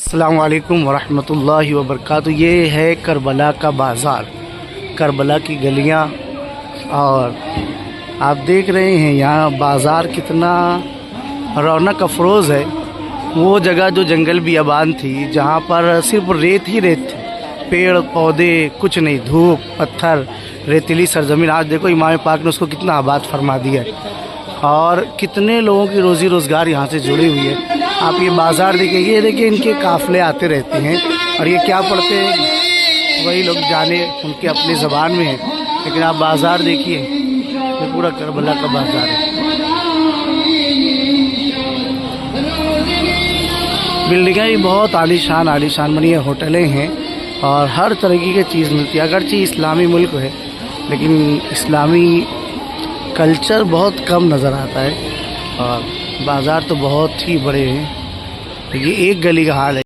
अस्सलामु अलैकुम वरहमतुल्लाहि वबरकातुहू। ये है करबला का बाज़ार, करबला की गलियां। और आप देख रहे हैं यहाँ बाज़ार कितना रौनक अफरोज़ है। वो जगह जो जंगल बियाबान थी, जहाँ पर सिर्फ रेत ही रेत थी, पेड़ पौधे कुछ नहीं, धूप पत्थर रेतीली सरजमीन। आज देखो इमाम पाक ने उसको कितना आबाद फरमा दिया है और कितने लोगों की रोज़ी रोज़गार यहाँ से जुड़ी हुई है। आप ये बाज़ार देखिए, ये देखिए इनके काफ़िले आते रहते हैं और ये क्या पढ़ते हैं वही लोग जाने, उनके अपनी ज़बान में है। लेकिन आप बाज़ार देखिए, ये पूरा करबला का बाज़ार है। बिल्डिंगें भी बहुत आलीशान बनी है, होटलें हैं और हर तरीके की चीज़ मिलती है। अगरचे इस्लामी मुल्क है लेकिन इस्लामी कल्चर बहुत कम नज़र आता है और बाज़ार तो बहुत ही बड़े हैं। ये एक गली का हाल है।